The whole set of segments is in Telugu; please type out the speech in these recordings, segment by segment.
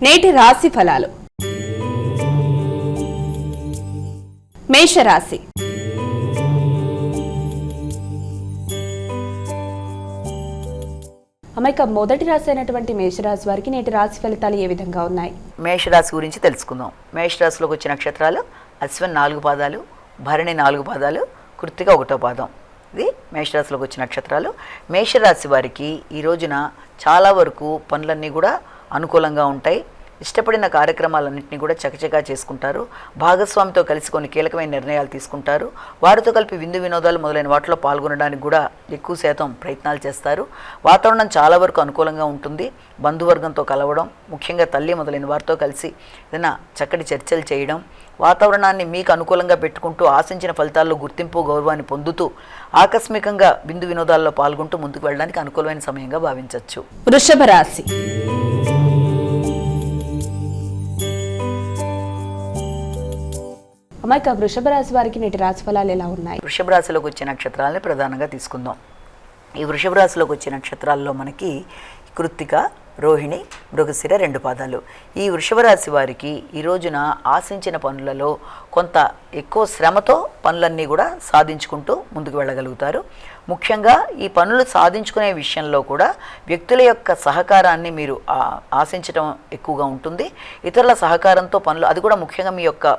నేటి రాశి ఫలాలు. మేషరాశి. అమ్మాయిక మొదటి రాశి అయినటువంటి మేషరాశి వారికి నేటి రాశి ఫలితాలు ఏ విధంగా ఉన్నాయి? మేషరాశి గురించి తెలుసుకుందాం. మేషరాశిలోకి వచ్చే నక్షత్రాలు అశ్విన్ 4 పాదాలు, భరణి 4 పాదాలు, కృత్తిక 1వ పాదం. ఇది మేషరాశిలోకి వచ్చే నక్షత్రాలు. మేషరాశి వారికి ఈ రోజున చాలా వరకు పనులన్నీ కూడా అనుకూలంగా ఉంటాయి. ఇష్టపడిన కార్యక్రమాలన్నింటినీ కూడా చకచకా చేసుకుంటారు. భాగస్వామితో కలిసి కొన్ని కీలకమైన నిర్ణయాలు తీసుకుంటారు. వారితో కలిపి విందు వినోదాలు మొదలైన వాటిలో పాల్గొనడానికి కూడా ఎక్కువ శాతం ప్రయత్నాలు చేస్తారు. వాతావరణం చాలా వరకు అనుకూలంగా ఉంటుంది. బంధువర్గంతో కలవడం, ముఖ్యంగా తల్లి మొదలైన వారితో కలిసి ఏదైనా చక్కటి చర్చలు చేయడం, వాతావరణాన్ని మీకు అనుకూలంగా పెట్టుకుంటూ ఆశించిన ఫలితాల్లో గుర్తింపు గౌరవాన్ని పొందుతూ ఆకస్మికంగా విందు వినోదాల్లో పాల్గొంటూ ముందుకు వెళ్ళడానికి అనుకూలమైన సమయంగా భావించవచ్చు. వృషభ రాశి. అమ్మాయిక వృషభ రాశి వారికి నేటి రాశి ఫలాలు ఎలా ఉన్నాయి? వృషభ రాశిలోకి వచ్చే నక్షత్రాలని ప్రధానంగా తీసుకుందాం. ఈ వృషభ రాశిలోకి వచ్చే నక్షత్రాల్లో మనకి కృత్తిక, రోహిణి, మృగశిర 2 పాదాలు. ఈ వృషభ రాశి వారికి ఈ రోజున ఆశించిన పనులలో కొంత ఎక్కువ శ్రమతో పనులన్నీ కూడా సాధించుకుంటూ ముందుకు వెళ్ళగలుగుతారు. ముఖ్యంగా ఈ పనులు సాధించుకునే విషయంలో కూడా వ్యక్తుల యొక్క సహకారాన్ని మీరు ఆశించడం ఎక్కువగా ఉంటుంది. ఇతరుల సహకారంతో పనులు, అది కూడా ముఖ్యంగా మీ యొక్క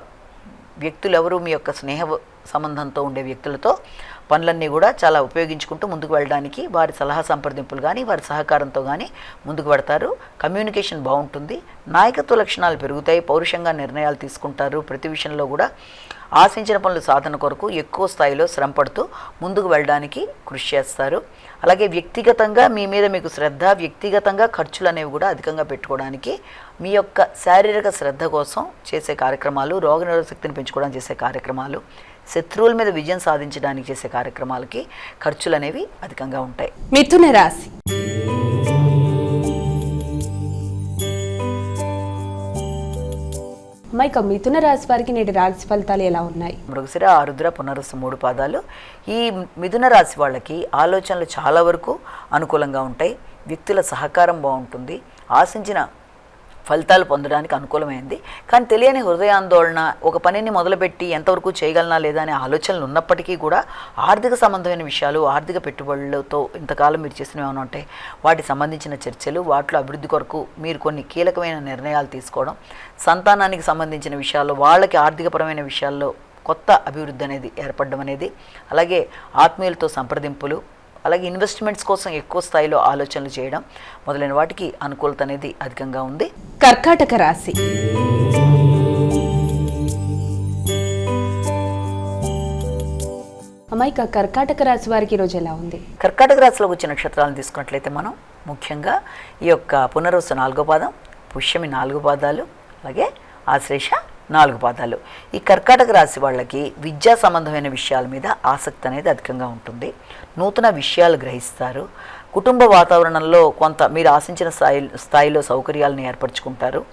వ్యక్తులు ఎవరు, మీ యొక్క స్నేహ సంబంధంతో ఉండే వ్యక్తులతో పనులన్నీ కూడా చాలా ఉపయోగించుకుంటూ ముందుకు వెళ్ళడానికి వారి సలహా సంప్రదింపులు కానీ వారి సహకారంతో కానీ ముందుకు పెడతారు. కమ్యూనికేషన్ బాగుంటుంది. నాయకత్వ లక్షణాలు పెరుగుతాయి. పౌరుషంగా నిర్ణయాలు తీసుకుంటారు. ప్రతి విషయంలో కూడా ఆశించిన పనుల సాధన కొరకు ఎక్కువ స్థాయిలో శ్రమ పడుతూ ముందుకు వెళ్ళడానికి కృషి చేస్తారు. అలాగే వ్యక్తిగతంగా మీ మీద మీకు శ్రద్ధ, వ్యక్తిగతంగా ఖర్చులు అనేవి కూడా అధికంగా పెట్టుకోవడానికి, మీ యొక్క శారీరక శ్రద్ధ కోసం చేసే కార్యక్రమాలు, రోగనిరోధక శక్తిని పెంచుకోవడానికి చేసే కార్యక్రమాలు, శత్రువుల మీద విజయం సాధించడానికి చేసే కార్యక్రమాలకి ఖర్చులు అనేవి అధికంగా ఉంటాయి. మిథున రాశి. అమ్మాయిక మిథున రాశి వారికి నేటి రాశి ఫలితాలు ఎలా ఉన్నాయి? మృగశిర, ఆరుద్ర, పునరుసు 3 పాదాలు. ఈ మిథున రాశి వాళ్ళకి ఆలోచనలు చాలా వరకు అనుకూలంగా ఉంటాయి. వ్యక్తుల సహకారం బాగుంటుంది. ఆశించిన ఫలితాలు పొందడానికి అనుకూలమైంది. కానీ తెలియని హృదయాందోళన, ఒక పనిని మొదలుపెట్టి ఎంతవరకు చేయగలనా లేదా అనే ఆలోచనలు ఉన్నప్పటికీ కూడా ఆర్థిక సంబంధమైన విషయాలు, ఆర్థిక పెట్టుబడులతో ఇంతకాలం మీరు చేసినవి ఏమైనా ఉంటాయి, వాటికి సంబంధించిన చర్చలు, వాటిలో అభివృద్ధి కొరకు మీరు కొన్ని కీలకమైన నిర్ణయాలు తీసుకోవడం, సంతానానికి సంబంధించిన విషయాల్లో, వాళ్ళకి ఆర్థికపరమైన విషయాల్లో కొత్త అభివృద్ధి అనేది ఏర్పడడం అనేది, అలాగే ఆత్మీయులతో సంప్రదింపులు, అలాగే ఇన్వెస్ట్మెంట్స్ కోసం ఎక్కువ స్థాయిలో ఆలోచనలు చేయడం మొదలైన వాటికి అనుకూలత అనేది అధికంగా ఉంది. కర్కాటక రాశి. అమ్మాయిక కర్కాటక రాశి వారికి ఈరోజు ఎలా ఉంది? కర్కాటక రాశిలోకి వచ్చే నక్షత్రాలను తీసుకున్నట్లయితే మనం ముఖ్యంగా ఈ యొక్క పునరుసు 4వ పాదం, పుష్యమి 4 పాదాలు, అలాగే ఆశ్లేష 4 పాదాలు. ఈ కర్కాటక రాశి వాళ్ళకి విద్యా సంబంధమైన విషయాల మీద ఆసక్తి అనేది అధికంగా ఉంటుంది. నూతన విషయాలు గ్రహిస్తారు. కుటుంబ వాతావరణంలో కొంత మీరు ఆశించిన స్థాయిలో సౌకర్యాలను ఏర్పరచుకుంటారు.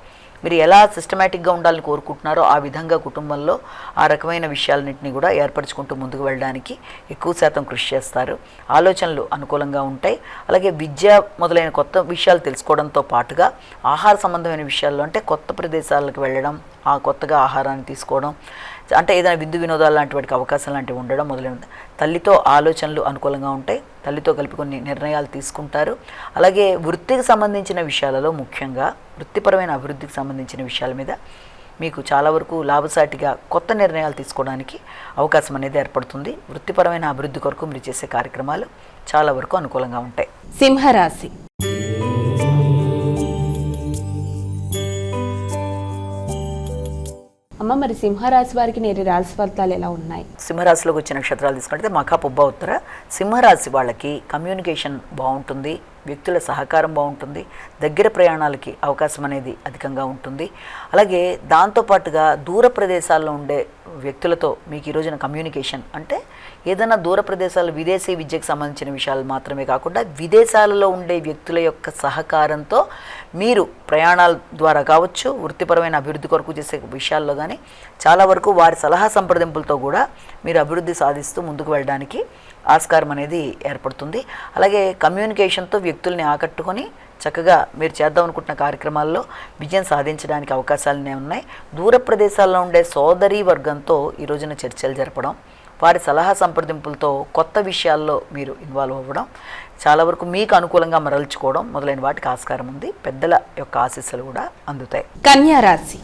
మీరు ఎలా సిస్టమేటిక్గా ఉండాలని కోరుకుంటున్నారో ఆ విధంగా కుటుంబంలో ఆ రకమైన విషయాలన్నింటినీ కూడా ఏర్పరచుకుంటూ ముందుకు వెళ్ళడానికి ఎక్కువ శాతం కృషి చేస్తారు. ఆలోచనలు అనుకూలంగా ఉంటాయి. అలాగే విద్య మొదలైన కొత్త విషయాలు తెలుసుకోవడంతో పాటుగా ఆహార సంబంధమైన విషయాల్లో, అంటే కొత్త ప్రదేశాలకు వెళ్ళడం, ఆ కొత్తగా ఆహారాన్ని తీసుకోవడం, అంటే ఏదైనా విందు వినోదాలు లాంటి వాటికి అవకాశం లాంటివి ఉండడం మొదలైన, తల్లితో ఆలోచనలు అనుకూలంగా ఉంటాయి. తల్లితో కలిపి కొన్ని నిర్ణయాలు తీసుకుంటారు. అలాగే వృత్తికి సంబంధించిన విషయాలలో, ముఖ్యంగా వృత్తిపరమైన అభివృద్ధికి సంబంధించిన విషయాల మీద మీకు చాలా వరకు లాభసాటిగా కొత్త నిర్ణయాలు తీసుకోవడానికి అవకాశం అనేది ఏర్పడుతుంది. వృత్తిపరమైన అభివృద్ధి కొరకు మీరు చేసే కార్యక్రమాలు చాలా వరకు అనుకూలంగా ఉంటాయి. సింహరాశి. అమ్మ మరి సింహరాశి వారికి నేటి రాశి ఫలితాలు ఎలా ఉన్నాయి? సింహరాశిలోకి వచ్చే నక్షత్రాలు తీసుకుంటే మఖ, పుబ్బ, ఉత్తర. సింహరాశి వాళ్ళకి కమ్యూనికేషన్ బాగుంటుంది. వ్యక్తుల సహకారం బాగుంటుంది. దగ్గర ప్రయాణాలకి అవకాశం అనేది అధికంగా ఉంటుంది. అలాగే దాంతోపాటుగా దూర ప్రదేశాల్లో ఉండే వ్యక్తులతో మీకు ఈ రోజున కమ్యూనికేషన్, అంటే ఏదైనా దూర ప్రదేశాలు, విదేశీ విద్యకు సంబంధించిన విషయాలు మాత్రమే కాకుండా విదేశాలలో ఉండే వ్యక్తుల యొక్క సహకారంతో మీరు ప్రయాణాల ద్వారా కావచ్చు, వృత్తిపరమైన అభివృద్ధి కొరకు చేసే విషయాల్లో కానీ చాలా వరకు వారి సలహా సంప్రదింపులతో కూడా మీరు అభివృద్ధి సాధిస్తూ ముందుకు వెళ్ళడానికి ఆస్కారం అనేది ఏర్పడుతుంది. అలాగే కమ్యూనికేషన్తో వ్యక్తుల్ని ఆకట్టుకొని చక్కగా మీరు చేద్దాం అనుకుంటున్న కార్యక్రమాల్లో విజయం సాధించడానికి అవకాశాలనే ఉన్నాయి. దూర ప్రదేశాల్లో ఉండే సోదరీ వర్గంతో ఈ రోజున చర్చలు జరపడం, వారి సలహా సంప్రదింపులతో కొత్త విషయాల్లో మీరు ఇన్వాల్వ్ అవ్వడం, చాలా వరకు మీకు అనుకూలంగా మరల్చుకోవడం మొదలైన వాటికి ఆస్కారం ఉంది. పెద్దల యొక్క ఆశీస్సులు కూడా అందుతాయి. కన్యా రాశి.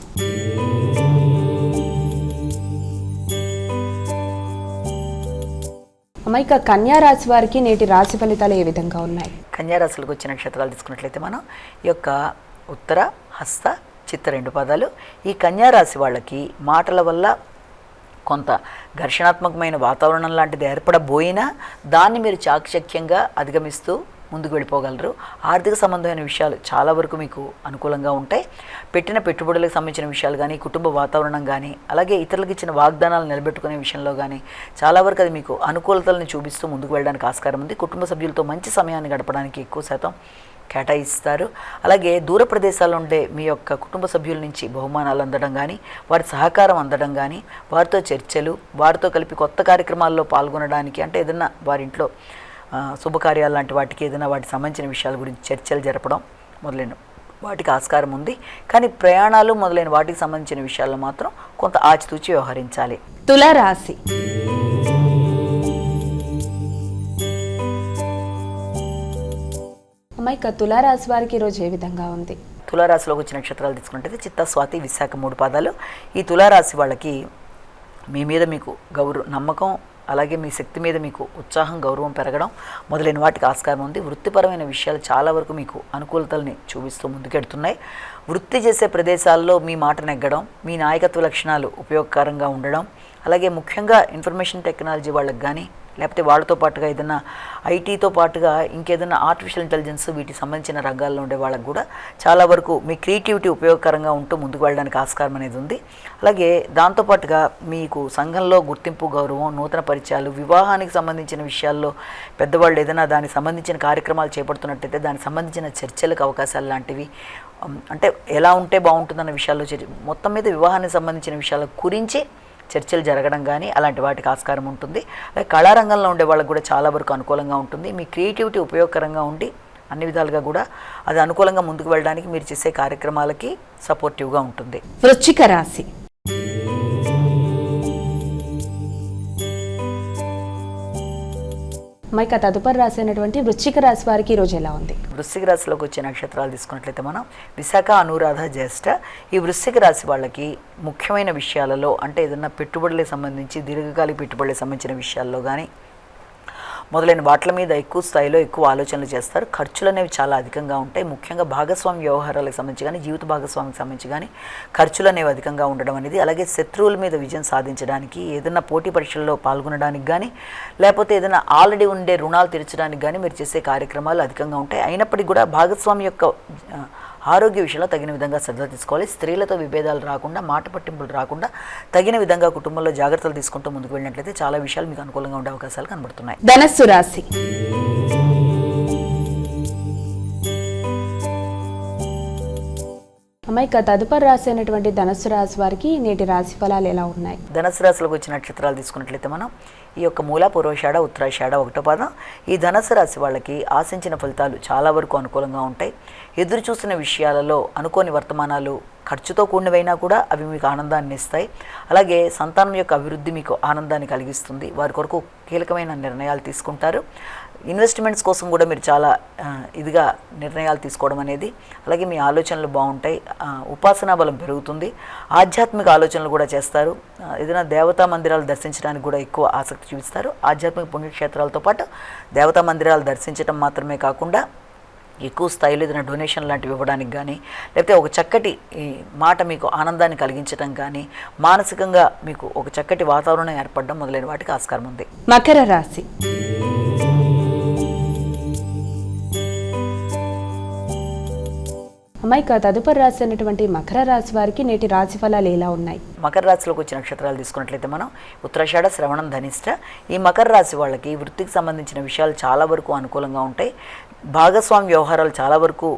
అమ్మాయిక కన్యా రాశి వారికి నేటి రాశి ఫలితాలు ఏ విధంగా ఉన్నాయి? కన్యా రాశులకు వచ్చిన నక్షత్రాలు తీసుకున్నట్లయితే మనం ఈ యొక్క ఉత్తర, హస్త, చిత్త 2 పాదాలు. ఈ కన్యా రాశి వాళ్ళకి మాటల వల్ల కొంత ఘర్షణాత్మకమైన వాతావరణం లాంటిది ఏర్పడబోయినా దాన్ని మీరు చాకచక్యంగా అధిగమిస్తూ ముందుకు వెళ్ళిపోగలరు. ఆర్థిక సంబంధమైన విషయాలు చాలా వరకు మీకు అనుకూలంగా ఉంటాయి. పెట్టిన పెట్టుబడులకు సంబంధించిన విషయాలు కానీ, కుటుంబ వాతావరణం కానీ, అలాగే ఇతరులకు ఇచ్చిన వాగ్దానాలు నిలబెట్టుకునే విషయంలో కానీ చాలా వరకు అది మీకు అనుకూలతలను చూపిస్తూ ముందుకు వెళ్ళడానికి ఆస్కారం ఉంది. కుటుంబ సభ్యులతో మంచి సమయాన్ని గడపడానికి ఎక్కువ శాతం కేటాయిస్తారు. అలాగే దూర ప్రదేశాల్లో ఉండే మీ యొక్క కుటుంబ సభ్యుల నుంచి బహుమానాలు అందడం కానీ, వారి సహకారం అందడం కానీ, వారితో చర్చలు, వారితో కలిపి కొత్త కార్యక్రమాల్లో పాల్గొనడానికి, అంటే ఏదైనా వారింట్లో శుభకార్యాలు లాంటి వాటికి ఏదైనా వాటికి సంబంధించిన విషయాల గురించి చర్చలు జరపడం మొదలైన వాటికి ఆస్కారం ఉంది. కానీ ప్రయాణాలు మొదలైన వాటికి సంబంధించిన విషయాల్లో మాత్రం కొంత ఆచితూచి వ్యవహరించాలి. తులారాశి. అమ్మాయిక తులారాశి వారికి ఈరోజు ఏ విధంగా ఉంది? తులారాశిలోకి వచ్చిన నక్షత్రాలు తీసుకుంటే చిత్త, స్వాతి, విశాఖ 3 పాదాలు. ఈ తులారాశి వాళ్ళకి మీ మీద మీకు నమ్మకం, అలాగే మీ శక్తి మీద మీకు ఉత్సాహం, గౌరవం పెరగడం మొదలైన వాటికి ఆస్కారం ఉంది. వృత్తిపరమైన విషయాలు చాలా వరకు మీకు అనుకూలతల్ని చూపిస్తూ ముందుకెడుతున్నాయి. వృత్తి చేసే ప్రదేశాల్లో మీ మాట నెగ్గడం, మీ నాయకత్వ లక్షణాలు ఉపయోగకరంగా ఉండడం, అలాగే ముఖ్యంగా ఇన్ఫర్మేషన్ టెక్నాలజీ వాళ్ళకి కానీ, లేకపోతే వాళ్ళతో పాటుగా ఏదైనా ఐటీతో పాటుగా ఇంకేదైనా ఆర్టిఫిషియల్ ఇంటెలిజెన్స్ వీటికి సంబంధించిన రంగాల్లో ఉండే వాళ్ళకు కూడా చాలా వరకు మీ క్రియేటివిటీ ఉపయోగకరంగా ఉంటూ ముందుకు వెళ్ళడానికి ఆస్కారం అనేది ఉంది. అలాగే దాంతోపాటుగా మీకు సంఘంలో గుర్తింపు, గౌరవం, నూతన పరిచయాలు, వివాహానికి సంబంధించిన విషయాల్లో పెద్దవాళ్ళు ఏదైనా దానికి సంబంధించిన కార్యక్రమాలు చేపడుతున్నట్టయితే దానికి సంబంధించిన చర్చలకు అవకాశాలు లాంటివి, అంటే ఎలా ఉంటే బాగుంటుందన్న విషయాల్లో మొత్తం మీద వివాహానికి సంబంధించిన విషయాల గురించి చర్చలు జరగడం కానీ అలాంటి వాటికి ఆస్కారం ఉంటుంది. అలాగే కళారంగంలో ఉండే వాళ్ళకు కూడా చాలా వరకు అనుకూలంగా ఉంటుంది. మీ క్రియేటివిటీ ఉపయోగకరంగా ఉండి అన్ని విధాలుగా కూడా అది అనుకూలంగా ముందుకు వెళ్ళడానికి మీరు చేసే కార్యక్రమాలకి సపోర్టివ్గా ఉంటుంది. వృశ్చిక రాశి. మైక తదుపరి రాశి అయినటువంటి వృశ్చిక రాశి వారికి ఈరోజు ఎలా ఉంది? వృశ్చిక రాశిలోకి వచ్చే నక్షత్రాలు తీసుకున్నట్లయితే మనం విశాఖ, అనురాధ, జ్యేష్ఠ. ఈ వృశ్చిక రాశి వాళ్ళకి ముఖ్యమైన విషయాలలో, అంటే ఏదైనా పెట్టుబడులకు సంబంధించి దీర్ఘకాలిక పెట్టుబడులకు సంబంధించిన విషయాల్లో కానీ మొదలైన వాటి మీద ఎక్కువ స్థాయిలో ఎక్కువ ఆలోచనలు చేస్తారు. ఖర్చులు అనేవి చాలా అధికంగా ఉంటాయి. ముఖ్యంగా భాగస్వామి వ్యవహారాలకు సంబంధించి కానీ, జీవిత భాగస్వామికి సంబంధించి కానీ ఖర్చులు అనేవి అధికంగా ఉండడం అనేది, అలాగే శత్రువుల మీద విజయం సాధించడానికి, ఏదైనా పోటీ పరీక్షల్లో పాల్గొనడానికి కానీ, లేకపోతే ఏదైనా ఆల్రెడీ ఉండే రుణాలు తీర్చడానికి కానీ మీరు చేసే కార్యక్రమాలు అధికంగా ఉంటాయి. అయినప్పటికీ కూడా భాగస్వామి యొక్క ఆరోగ్య విషయంలో తగిన విధంగా శ్రద్ధ తీసుకోవాలి. స్త్రీలతో విభేదాలు రాకుండా, మాట పట్టింపులు రాకుండా తగిన విధంగా కుటుంబంలో జాగ్రత్తలు తీసుకుంటూ ముందుకు వెళ్ళినట్లయితే చాలా విషయాలు మీకు అనుకూలంగా ఉండే అవకాశాలు కనబడుతున్నాయి. ధనస్సు రాశి. అమ్మాయిక తదుపరి రాశి అయినటువంటి ధనస్సు రాశి వారికి నేటి రాశి ఫలాలు ఎలా ఉన్నాయి? ధనస్సు రాశిలోకి వచ్చిన నక్షత్రాలు తీసుకున్నట్లయితే మనం ఈ యొక్క మూల, పూర్వషాఢ, ఉత్తరాషాఢ 1వ పాదం. ఈ ధనస్సు రాశి వాళ్ళకి ఆశించిన ఫలితాలు చాలా వరకు అనుకూలంగా ఉంటాయి. ఎదురు చూసిన విషయాలలో అనుకోని వర్తమానాలు ఖర్చుతో కూడినవైనా కూడా అవి మీకు ఆనందాన్ని ఇస్తాయి. అలాగే సంతానం యొక్క అభివృద్ధి మీకు ఆనందాన్ని కలిగిస్తుంది. వారి కొరకు కీలకమైన నిర్ణయాలు తీసుకుంటారు. ఇన్వెస్ట్మెంట్స్ కోసం కూడా మీరు చాలా ఇదిగా నిర్ణయాలు తీసుకోవడం అనేది, అలాగే మీ ఆలోచనలు బాగుంటాయి. ఉపాసనా బలం పెరుగుతుంది. ఆధ్యాత్మిక ఆలోచనలు కూడా చేస్తారు. ఏదైనా దేవతా మందిరాలు దర్శించడానికి కూడా ఎక్కువ ఆసక్తి చూపిస్తారు. ఆధ్యాత్మిక పుణ్యక్షేత్రాలతో పాటు దేవతా మందిరాలు దర్శించడం మాత్రమే కాకుండా ఎక్కువ స్థాయిలో ఏదైనా డొనేషన్ లాంటివి ఇవ్వడానికి కానీ, లేకపోతే ఒక చక్కటి మాట మీకు ఆనందాన్ని కలిగించడం కానీ, మానసికంగా మీకు ఒక చక్కటి వాతావరణం ఏర్పడడం మొదలైన వాటికి ఆస్కారం ఉంది. మకర రాశి. అమ్మాయిక తదుపరి రాశి అయినటువంటి మకర రాశి వారికి నేటి రాశి ఫలాలు ఎలా ఉన్నాయి? మకర రాశిలోకి వచ్చిన నక్షత్రాలు తీసుకున్నట్లయితే మనం ఉత్తరాషాఢ, శ్రవణం, ధనిష్ట. ఈ మకర రాశి వాళ్ళకి వృత్తికి సంబంధించిన విషయాలు చాలా వరకు అనుకూలంగా ఉంటాయి. భాగస్వామి వ్యవహారాలు చాలా వరకు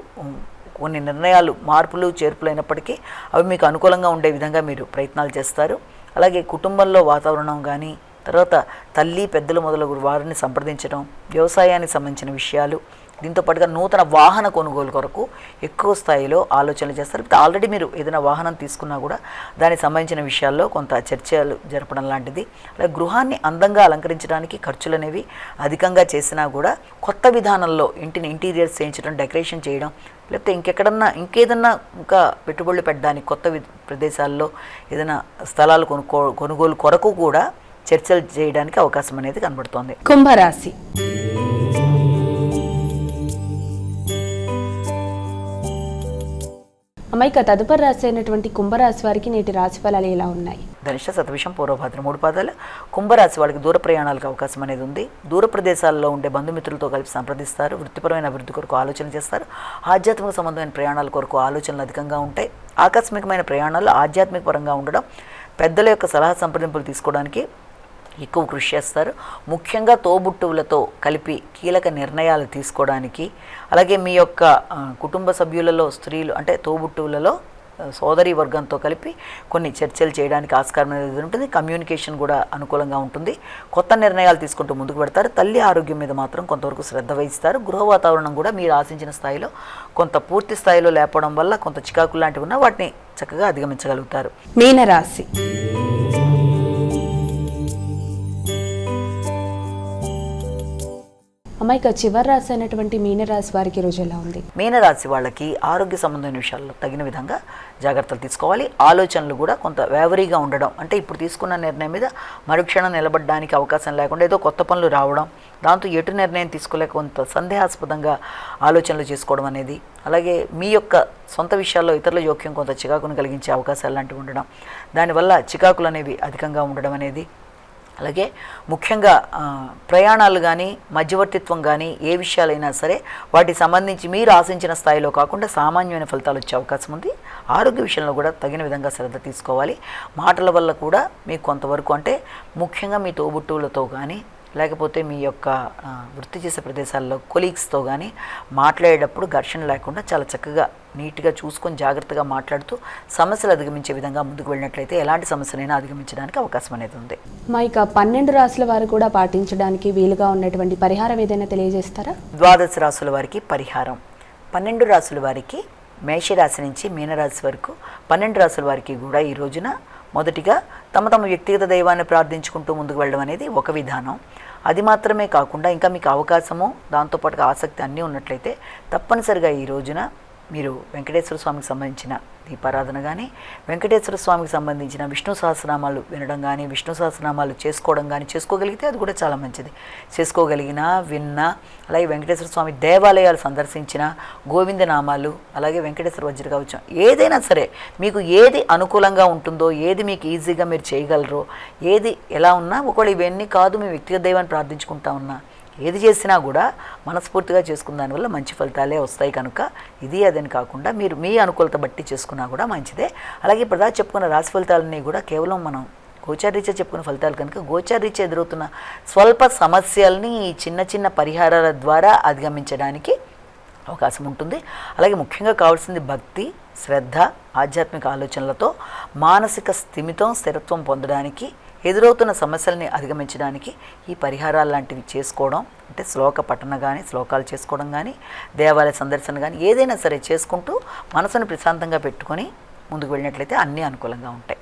కొన్ని నిర్ణయాలు మార్పులు చేర్పులు అయినప్పటికీ అవి మీకు అనుకూలంగా ఉండే విధంగా మీరు ప్రయత్నాలు చేస్తారు. అలాగే కుటుంబంలో వాతావరణం కానీ, తర్వాత తల్లి, పెద్దలు మొదలగు వారిని సంప్రదించడం, వ్యవసాయానికి సంబంధించిన విషయాలు, దీంతో పాటుగా నూతన వాహన కొనుగోలు కొరకు ఎక్కువ స్థాయిలో ఆలోచనలు చేస్తారు. ఆల్రెడీ మీరు ఏదైనా వాహనం తీసుకున్నా కూడా దానికి సంబంధించిన విషయాల్లో కొంత చర్చలు జరపడం లాంటిది. అలాగే గృహాన్ని అందంగా అలంకరించడానికి ఖర్చులు అనేవి అధికంగా చేసినా కూడా కొత్త విధానంలో ఇంటిని ఇంటీరియర్స్ చేయించడం, డెకరేషన్ చేయడం, లేకపోతే ఇంకేదన్నా ఇంకా పెట్టుబడులు పెట్టడానికి కొత్త ప్రదేశాల్లో ఏదైనా స్థలాలు కొనుగోలు కొరకు కూడా చర్చలు చేయడానికి అవకాశం అనేది కనబడుతోంది. కుంభరాశి. అమ్మాయిక తదుపరి రాశి అయినటువంటి కుంభరాశి వారికి నేటి రాశి ఫలాలు ఎలా ఉన్నాయి? ధనిష్ట, శతభిషం, పూర్వభాద్ర 3 పాదాలు. కుంభరాశి వాళ్ళకి దూర ప్రయాణాలకు అవకాశం అనేది ఉంది. దూర ప్రదేశాల్లో ఉండే బంధుమిత్రులతో కలిపి సంప్రదిస్తారు. వృత్తిపరమైన అభివృద్ధి కొరకు ఆలోచన చేస్తారు. ఆధ్యాత్మిక సంబంధమైన ప్రయాణాల కొరకు ఆలోచనలు అధికంగా ఉంటాయి. ఆకస్మికమైన ప్రయాణాలు ఆధ్యాత్మిక పరంగా ఉండడం, పెద్దల యొక్క సలహా సంప్రదింపులు తీసుకోవడానికి ఎక్కువ కృషి చేస్తారు. ముఖ్యంగా తోబుట్టువులతో కలిపి కీలక నిర్ణయాలు తీసుకోవడానికి, అలాగే మీ యొక్క కుటుంబ సభ్యులలో స్త్రీలు అంటే తోబుట్టువులలో సోదరి వర్గంతో కలిపి కొన్ని చర్చలు చేయడానికి ఆస్కారం అనేది ఉంటుంది. కమ్యూనికేషన్ కూడా అనుకూలంగా ఉంటుంది. కొత్త నిర్ణయాలు తీసుకుంటూ ముందుకు పెడతారు. తల్లి ఆరోగ్యం మీద మాత్రం కొంతవరకు శ్రద్ధ వహిస్తారు. గృహ వాతావరణం కూడా మీరు ఆశించిన స్థాయిలో కొంత పూర్తి స్థాయిలో లేపడం వల్ల కొంత చికాకులు లాంటివి ఉన్నా వాటిని చక్కగా అధిగమించగలుగుతారు. మీనరాశి. అమ్మాయిక చివరి రాశి అయినటువంటి మీనరాశి వారికి రోజు ఎలా ఉంది? మీనరాశి వాళ్ళకి ఆరోగ్య సంబంధమైన విషయాల్లో తగిన విధంగా జాగ్రత్తలు తీసుకోవాలి. ఆలోచనలు కూడా కొంత వేవరీగా ఉండడం, అంటే ఇప్పుడు తీసుకున్న నిర్ణయం మీద మరుక్షణం నిలబడడానికి అవకాశం లేకుండా ఏదో కొత్త పనులు రావడం, దాంతో ఎటు నిర్ణయం తీసుకోలేక కొంత సందేహాస్పదంగా ఆలోచనలు చేసుకోవడం అనేది, అలాగే మీ యొక్క సొంత విషయాల్లో ఇతరుల జోక్యం కొంత చికాకును కలిగించే అవకాశాలు లాంటివి ఉండడం, దానివల్ల చికాకులు అనేవి అధికంగా ఉండడం అనేది, అలాగే ముఖ్యంగా ప్రయాణాలు కానీ మధ్యవర్తిత్వం కానీ ఏ విషయాలైనా సరే వాటికి సంబంధించి మీరు ఆశించిన స్థాయిలో కాకుండా సామాన్యమైన ఫలితాలు వచ్చే అవకాశం ఉంది. ఆరోగ్య విషయంలో కూడా తగిన విధంగా శ్రద్ధ తీసుకోవాలి. మాటల వల్ల కూడా మీకు కొంతవరకు అంటే ముఖ్యంగా మీ తోబుట్టువులతో కానీ లేకపోతే మీ యొక్క వృత్తి చేసే ప్రదేశాల్లో కొలీగ్స్తో కానీ మాట్లాడేటప్పుడు ఘర్షణ లేకుండా చాలా చక్కగా నీట్గా చూసుకొని జాగ్రత్తగా మాట్లాడుతూ సమస్యలు అధిగమించే విధంగా ముందుకు వెళ్ళినట్లయితే ఎలాంటి సమస్యనైనా అధిగమించడానికి అవకాశం అనేది ఉంది. మా ఇక 12 రాశుల వారు కూడా పాటించడానికి వీలుగా ఉన్నటువంటి పరిహారం ఏదైనా తెలియజేస్తారా? ద్వాదశ రాశుల వారికి పరిహారం. 12 రాశుల వారికి మేషరాశి నుంచి మీనరాశి వరకు 12 రాశుల వారికి కూడా ఈ రోజున మొదటిగా తమ వ్యక్తిగత దైవాన్ని ప్రార్థించుకుంటూ ముందుకు వెళ్ళడం అనేది ఒక విధానం. అది మాత్రమే కాకుండా ఇంకా మీకు అవకాశము దాంతోపాటుగా ఆసక్తి అన్నీ ఉన్నట్లయితే తప్పనిసరిగా ఈ రోజున మీరు వెంకటేశ్వర స్వామికి సంబంధించిన దీపారాధన కానీ, వెంకటేశ్వర స్వామికి సంబంధించిన విష్ణు సహస్రనామాలు వినడం కానీ, విష్ణు సహస్రనామాలు చేసుకోవడం కానీ, చేసుకోగలిగితే అది కూడా చాలా మంచిది. చేసుకోగలిగినా విన్నా, అలాగే వెంకటేశ్వర స్వామి దేవాలయాలు సందర్శించిన, గోవిందనామాలు, అలాగే వెంకటేశ్వర వజ్ర కవచం ఏదైనా సరే మీకు ఏది అనుకూలంగా ఉంటుందో, ఏది మీకు ఈజీగా మీరు చేయగలరో, ఏది ఎలా ఉన్నా, ఒకవేళ ఇవన్నీ కాదు మీ వ్యక్తిగత దైవాన్ని ప్రార్థించుకుంటా ఉన్నా, ఏది చేసినా కూడా మనస్ఫూర్తిగా చేసుకున్న దానివల్ల మంచి ఫలితాలే వస్తాయి. కనుక ఇది అదని కాకుండా మీరు మీ అనుకూలత బట్టి చేసుకున్నా కూడా మంచిదే. అలాగే ఇప్పుడు చెప్పుకున్న రాశి ఫలితాలన్నీ కూడా కేవలం మనం గోచారీత్యా చెప్పుకున్న ఫలితాలు కనుక గోచారీత్యా ఎదురవుతున్న స్వల్ప సమస్యల్ని ఈ చిన్న పరిహారాల ద్వారా అధిగమించడానికి అవకాశం ఉంటుంది. అలాగే ముఖ్యంగా కావాల్సింది భక్తి, శ్రద్ధ, ఆధ్యాత్మిక ఆలోచనలతో మానసిక స్థిమితం, స్థిరత్వం పొందడానికి, ఎదురవుతున్న సమస్యల్ని అధిగమించడానికి ఈ పరిహారాలు లాంటివి చేసుకోవడం, అంటే శ్లోక పఠన కానీ, శ్లోకాలు చేసుకోవడం కానీ, దేవాలయ సందర్శన కానీ ఏదైనా సరే చేసుకుంటూ మనసును ప్రశాంతంగా పెట్టుకొని ముందుకు వెళ్ళినట్లయితే అన్నీ అనుకూలంగా ఉంటాయి.